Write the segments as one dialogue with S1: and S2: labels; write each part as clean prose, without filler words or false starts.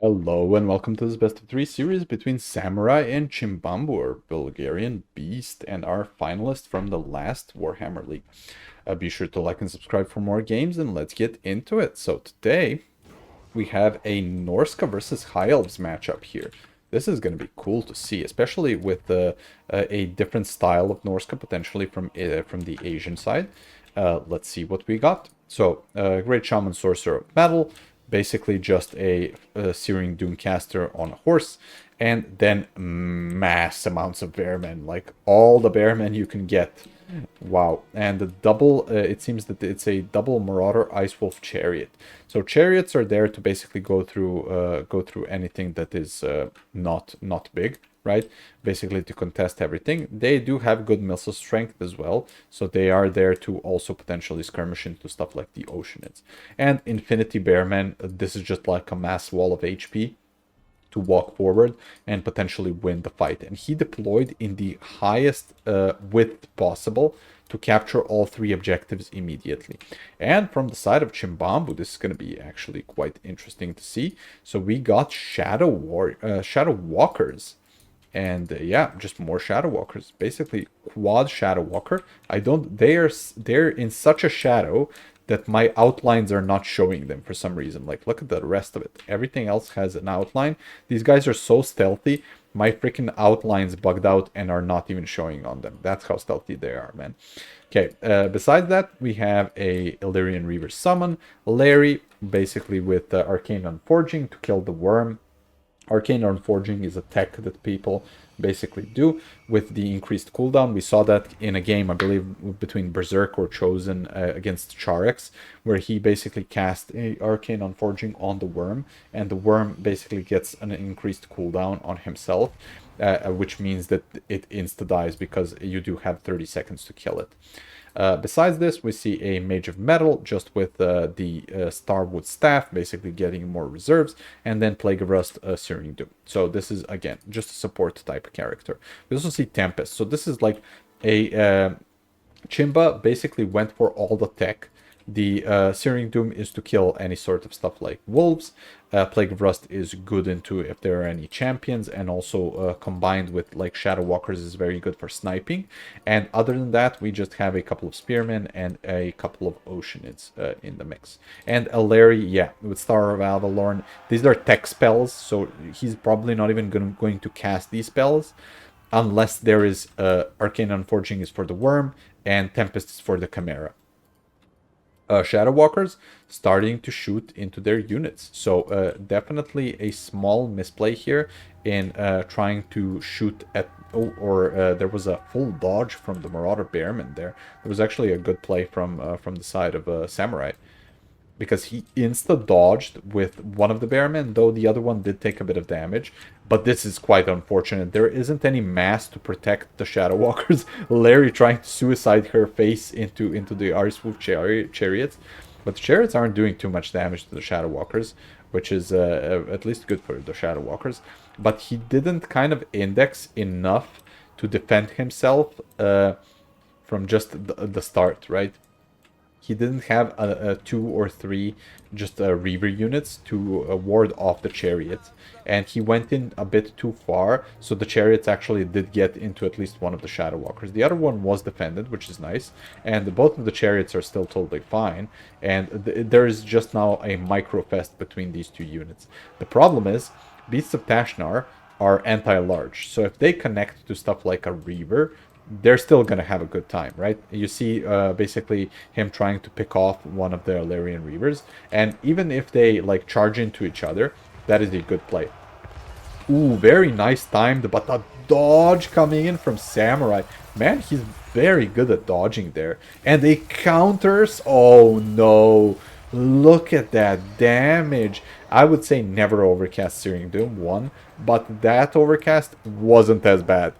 S1: Hello and welcome to this best of three series between Samurai and Chimbambu, our Bulgarian beast, and our finalist from the last Warhammer League. Be sure to like and subscribe for more games, and let's get into it. So today we have a Norska versus High Elves matchup here. This is going to be cool to see, especially with a different style of Norska potentially from the Asian side. Let's see what we got. So, Great Shaman Sorcerer of Battle, basically just a Searing Doomcaster on a horse, and then mass amounts of bearmen, like all the bearmen you can get. Wow. And the double, it seems that it's a double Marauder Ice Wolf Chariot. So chariots are there to basically go through anything that is not big, right? Basically to contest everything. They do have good missile strength as well, so they are there to also potentially skirmish into stuff like the Oceanids. And Infinity Bearmen, this is just like a mass wall of HP to walk forward and potentially win the fight. And he deployed in the highest width possible to capture all three objectives immediately. And from the side of Chimbambu, this is going to be actually quite interesting to see. So we got Shadow Walkers. And yeah, just more Shadow Walkers. Basically, quad Shadow Walker. They're in such a shadow that my outlines are not showing them for some reason. Like, look at the rest of it. Everything else has an outline. These guys are so stealthy. My freaking outlines bugged out and are not even showing on them. That's how stealthy they are, man. Okay, besides that, we have a Illyrian Reaver summon. Larry, basically with Arcane Unforging to kill the worm. Arcane Unforging is a tech that people basically do with the increased cooldown. We saw that in a game, I believe, between Berserk or Chosen against Charex, where he basically cast a Arcane Unforging on the worm, and the worm basically gets an increased cooldown on himself, which means that it insta-dies because you do have 30 seconds to kill it. Besides this, we see a Mage of Metal just with the Starwood Staff, basically getting more reserves, and then Plague of Rust, Searing Doom. So this is, again, just a support type character. We also see Tempest. So this is like a Chimba basically went for all the tech. The Searing Doom is to kill any sort of stuff like wolves. Plague of Rust is good into if there are any champions, and also combined with like Shadow Walkers is very good for sniping. And other than that, we just have a couple of Spearmen and a couple of Oceanids in the mix. And a Larry, yeah, with Star of Avalorn. These are tech spells, so he's probably not even going to cast these spells unless there is Arcane Unforging is for the Worm and Tempest is for the Chimera. Shadow Walkers starting to shoot into their units. So definitely a small misplay here in trying to shoot at... there was a full dodge from the Marauder Bearman there. There was actually a good play from the side of Samurai, because he insta-dodged with one of the Bearmen, though the other one did take a bit of damage. But this is quite unfortunate. There isn't any mass to protect the Shadow Walkers. Larry trying to suicide her face into the Ice Wolf chariots. But the chariots aren't doing too much damage to the Shadow Walkers, which is at least good for the Shadow Walkers. But he didn't kind of index enough to defend himself from just the start, right? He didn't have a 2 or 3 just Reaver units to ward off the chariots, and he went in a bit too far, so the chariots actually did get into at least one of the Shadow Walkers. The other one was defended, which is nice, and both of the chariots are still totally fine, and there is just now a micro-fest between these two units. The problem is, Beasts of Tashnar are anti-large, so if they connect to stuff like a Reaver, they're still going to have a good time, right? You see basically him trying to pick off one of the Illyrian Reavers, and even if they like charge into each other, that is a good play. Ooh, very nice timed, but a dodge coming in from Samurai. Man, he's very good at dodging there. And they counters. Oh no. Look at that damage. I would say never overcast Searing Doom 1, but that overcast wasn't as bad.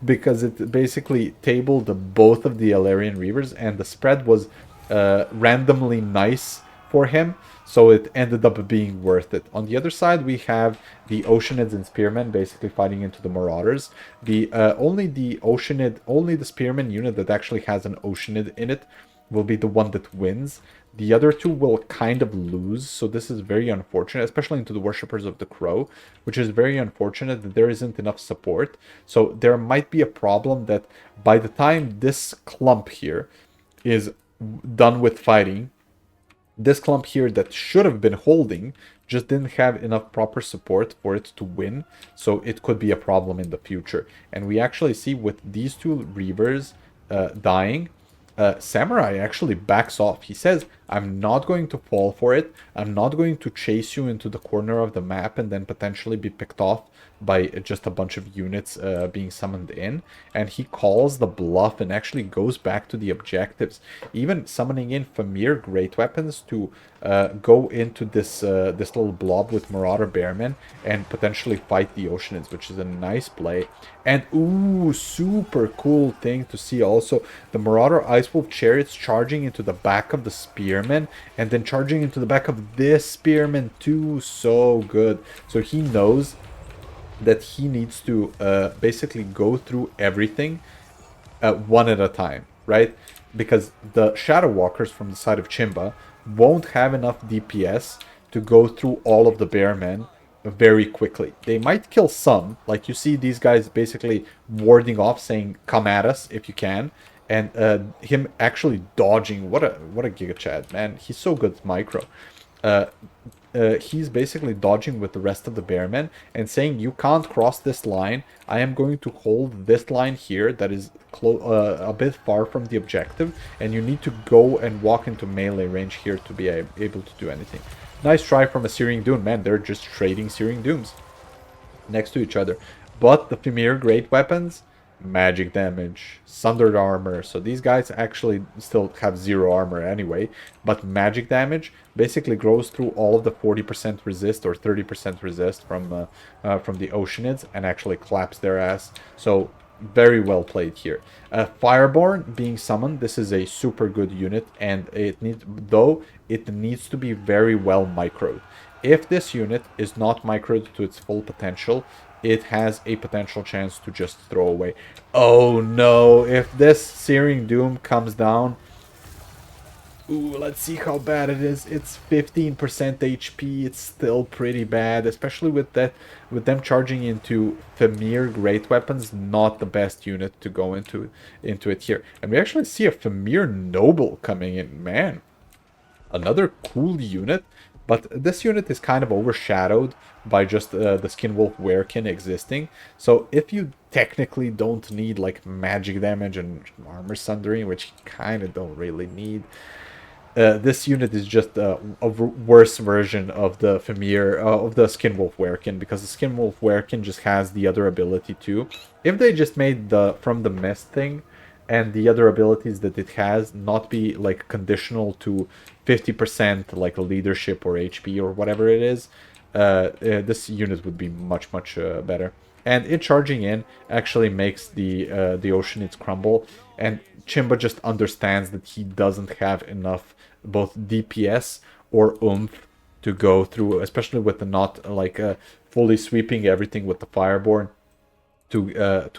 S1: Because it basically tabled both of the Illyrian Reavers, and the spread was randomly nice for him, so it ended up being worth it. On the other side, we have the Oceanids and Spearmen basically fighting into the Marauders. Only the Spearman unit that actually has an Oceanid in it will be the one that wins. The other two will kind of lose, so this is very unfortunate, especially into the Worshippers of the Crow, which is very unfortunate that there isn't enough support. So there might be a problem that by the time this clump here is done with fighting, this clump here that should have been holding just didn't have enough proper support for it to win, so it could be a problem in the future. And we actually see with these two Reavers dying, Samurai actually backs off. He says, I'm not going to fall for it. I'm not going to chase you into the corner of the map and then potentially be picked off by just a bunch of units being summoned in. And he calls the bluff and actually goes back to the objectives, even summoning in Famir Great Weapons to go into this this little blob with Marauder Bearmen and potentially fight the Oceanids, which is a nice play. And ooh, super cool thing to see also, the Marauder Ice Wolf Chariots charging into the back of the Spearmen and then charging into the back of this Spearman too. So good. So he knows that he needs to basically go through everything one at a time, right? Because the Shadow Walkers from the side of Chimba won't have enough DPS to go through all of the Bearmen very quickly. They might kill some, like you see these guys basically warding off, saying, come at us if you can, and him actually dodging. What a Giga Chad, man. He's so good at micro. He's basically dodging with the rest of the Bearmen and saying, you can't cross this line. I am going to hold this line here that is a bit far from the objective, and you need to go and walk into melee range here to be able to do anything. Nice try from a Searing Doom. Man, they're just trading Searing Dooms next to each other. But the Famir Great Weapons, magic damage, sundered armor. So these guys actually still have 0 armor anyway, but magic damage basically grows through all of the 40% resist or 30% resist from the Oceanids and actually claps their ass. So very well played here. Fireborn being summoned, this is a super good unit, and it needs to be very well microed. If this unit is not microed to its full potential, it has a potential chance to just throw away. Oh no, if this Searing Doom comes down, ooh, let's see how bad it is. It's 15% HP. It's still pretty bad, especially with them charging into Famir Great Weapons. Not the best unit to go into it here. And we actually see a Famir Noble coming in. Man, another cool unit. But this unit is kind of overshadowed by just the Skinwolf Werekin existing. So if you technically don't need like magic damage and armor sundering, which you kind of don't really need, this unit is just a worse version of the Famir, of the Skinwolf Werekin, because the Skinwolf Werekin just has the other ability too. If they just made the From the Mist thing and the other abilities that it has not be like conditional to 50% like leadership or HP or whatever it is, this unit would be much better. And it charging in actually makes the Oceanids crumble, and Chimba just understands that he doesn't have enough both DPS or oomph to go through, especially with the not like fully sweeping everything with the Fireborn, to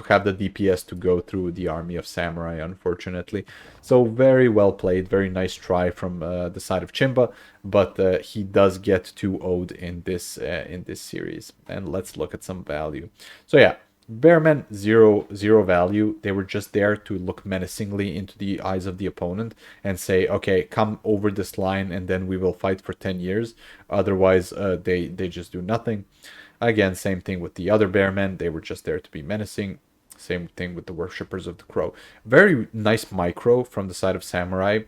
S1: have the DPS to go through the army of Samurai, unfortunately. So very well played, very nice try from the side of Chimba, but he does get 2 0'd in this series. And let's look at some value. So yeah, Bearmen, zero value. They were just there to look menacingly into the eyes of the opponent and say, okay, come over this line and then we will fight for 10 years. Otherwise, they just do nothing. Again, same thing with the other Bearmen. They were just there to be menacing. Same thing with the Worshippers of the Crow. Very nice micro from the side of Samurai,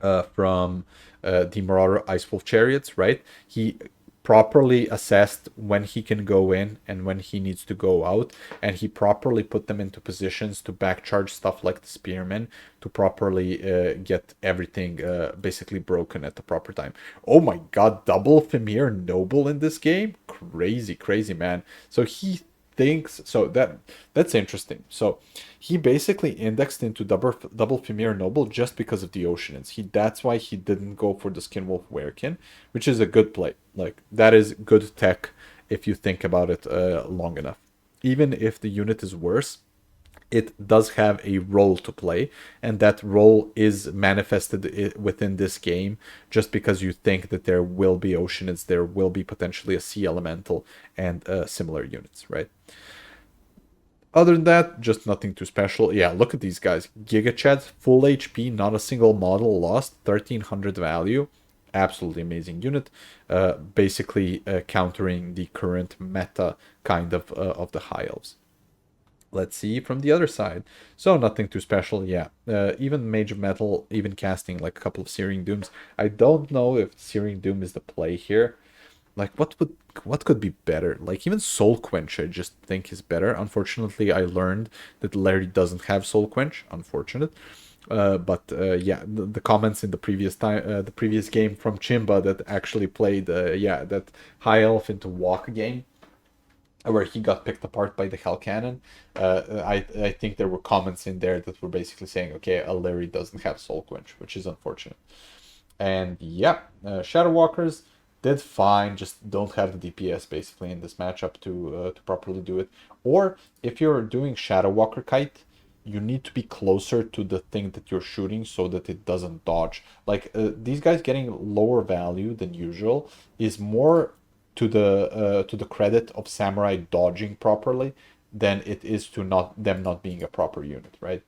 S1: from the Marauder Ice Wolf Chariots, right? He properly assessed when he can go in and when he needs to go out, and he properly put them into positions to backcharge stuff like the Spearmen to properly get everything basically broken at the proper time. Oh my god, double Famir Noble in this game? Crazy, man. So he thinks, so that's interesting. So he basically indexed into double Famir Noble just because of the Oceanids. That's why he didn't go for the Skinwolf Werekin, which is a good play. Like, that is good tech if you think about it long enough. Even if the unit is worse, it does have a role to play, and that role is manifested within this game just because you think that there will be oceanids, there will be potentially a sea elemental and similar units, right? Other than that, just nothing too special. Yeah, look at these guys. Giga Chat, full HP, not a single model lost, 1300 value. Absolutely amazing unit. Basically countering the current meta kind of the High Elves. Let's see from the other side. So nothing too special, yeah. Even Mage of Metal, even casting like a couple of Searing Dooms. I don't know if Searing Doom is the play here. Like what could be better? Like even Soul Quench I just think is better. Unfortunately, I learned that Larry doesn't have Soul Quench. Unfortunate. But yeah, the comments in the previous game from Chimba that actually played yeah, that High Elf into Walk game where he got picked apart by the Hell Cannon. I think there were comments in there that were basically saying, okay, Larry doesn't have Soul Quench, which is unfortunate. And yeah, Shadow Walkers did fine, just don't have the DPS basically in this matchup to properly do it. Or if you're doing Shadow Walker Kite, you need to be closer to the thing that you're shooting so that it doesn't dodge. Like these guys getting lower value than usual is more to the credit of Samurai dodging properly than it is to them not being a proper unit, right?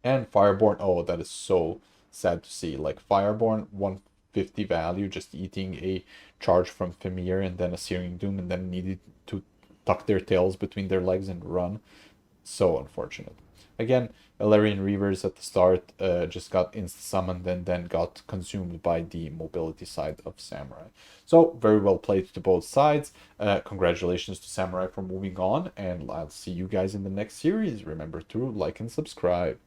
S1: And Fireborn, oh, that is so sad to see. Like Fireborn, 150 value, just eating a charge from Femir and then a Searing Doom, and then needed to tuck their tails between their legs and run. So unfortunate. Again, Elarian Reavers at the start just got insta-summoned and then got consumed by the mobility side of Samurai. So, very well played to both sides. Congratulations to Samurai for moving on, and I'll see you guys in the next series. Remember to like and subscribe.